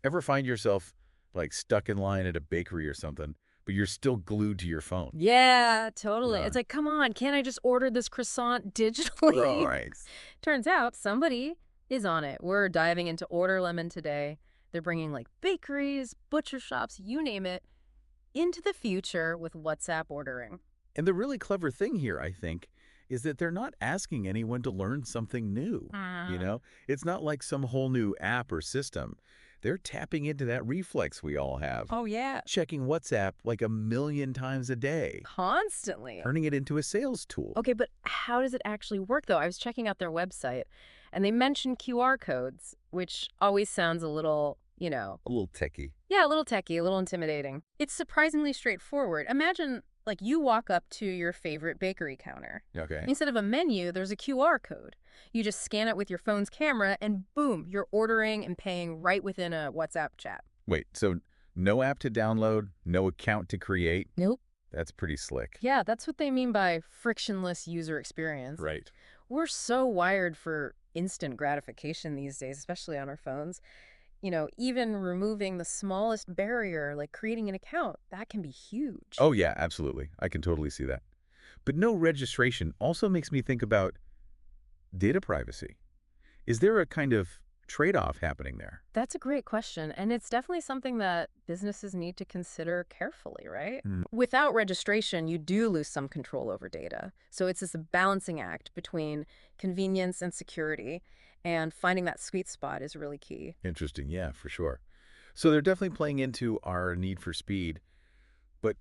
Ever find yourself like stuck in line at a bakery or something, but you're still glued to your phone? Yeah, totally. Yeah. It's like, come on, can't I just order this croissant digitally? Right. Turns out somebody is on it. We're diving into OrderLemon today. They're bringing like bakeries, butcher shops, you name it, into the future with WhatsApp ordering. And the really clever thing here, I think, is that they're not asking anyone to learn something new. You Mm. know, it's not like some whole new app or system. They're tapping into that reflex we all have, Oh, yeah. checking WhatsApp like a million times a day, Constantly. turning it into a sales tool. Okay, but how does it actually work, though? I was checking out their website, and they mentioned QR codes, which always sounds a little, A little techie. yeah, a little techie, a little intimidating. It's surprisingly straightforward. Imagine, like, you walk up to your favorite bakery counter. Okay. Instead of a menu, there's a QR code. You just scan it with your phone's camera, and boom, you're ordering and paying right within a WhatsApp chat. Wait, so no app to download, no account to create? Nope. That's pretty slick. Yeah, that's what they mean by frictionless user experience. Right. We're so wired for instant gratification these days, especially on our phones. Even removing the smallest barrier, like creating an account, that can be huge. Oh, yeah, absolutely. I can totally see that. But no registration also makes me think about data privacy. Is there a kind of trade-off happening there? That's a great question. And it's definitely something that businesses need to consider carefully, right? Mm. Without registration, you do lose some control over data. So it's this balancing act between convenience and security. And finding that sweet spot is really key. Interesting, yeah, for sure. So they're definitely playing into our need for speed, but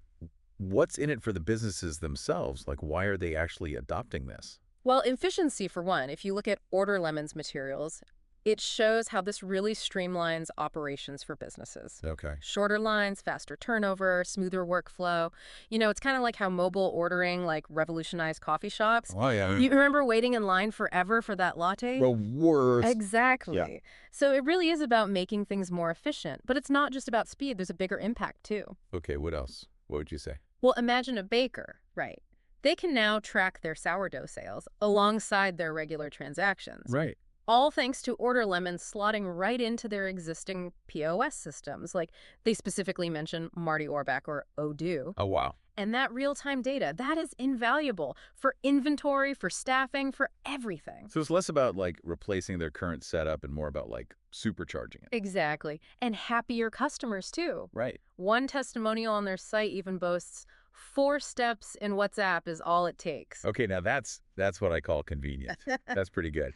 what's in it for the businesses themselves? Like, why are they actually adopting this? Well, efficiency for one. If you look at OrderLemon's materials, it shows how this really streamlines operations for businesses. Okay. Shorter lines, faster turnover, smoother workflow. It's kind of like how mobile ordering like revolutionized coffee shops. Oh, yeah. You remember waiting in line forever for that latte? The worst. Exactly. Yeah. So it really is about making things more efficient, but it's not just about speed. There's a bigger impact too. Okay, what else? What would you say? Well, imagine a baker, right? They can now track their sourdough sales alongside their regular transactions. Right. All thanks to OrderLemon slotting right into their existing POS systems. Like they specifically mention Marty Orbach or Odoo. Oh, wow. And that real-time data, that is invaluable for inventory, for staffing, for everything. So it's less about like replacing their current setup and more about like supercharging it. Exactly. And happier customers too. Right. One testimonial on their site even boasts 4 steps in WhatsApp is all it takes. Okay, now that's what I call convenient. That's pretty good.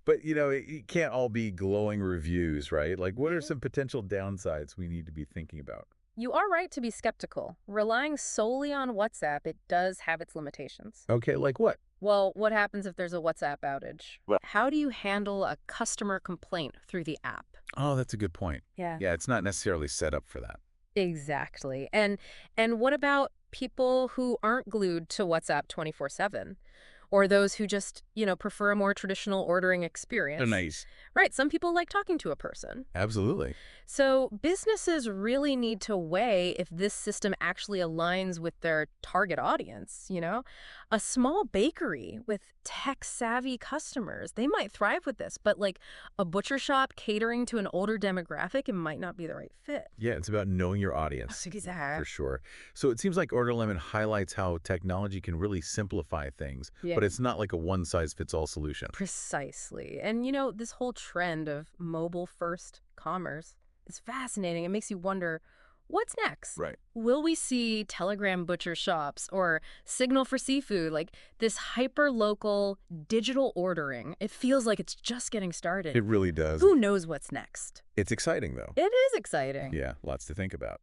But, it can't all be glowing reviews, right? Like, what are some potential downsides we need to be thinking about? You are right to be skeptical. Relying solely on WhatsApp, it does have its limitations. Okay, like what? Well, what happens if there's a WhatsApp outage? Well- How do you handle a customer complaint through the app? Oh, that's a good point. Yeah. Yeah, it's not necessarily set up for that. Exactly. And what about people who aren't glued to WhatsApp 24/7? Or those who just, prefer a more traditional ordering experience. Nice. Right. Some people like talking to a person. Absolutely. So businesses really need to weigh if this system actually aligns with their target audience. A small bakery with tech-savvy customers, they might thrive with this, but like a butcher shop catering to an older demographic, it might not be the right fit. Yeah, it's about knowing your audience. For sure. So it seems like OrderLemon highlights how technology can really simplify things, Yeah. but it's not like a one-size-fits-all solution. Precisely. And this whole trend of mobile-first commerce is fascinating. It makes you wonder, what's next? Right. Will we see Telegram butcher shops or Signal for seafood, like this hyper-local digital ordering? It feels like it's just getting started. It really does. Who knows what's next? It's exciting, though. It is exciting. Yeah, lots to think about.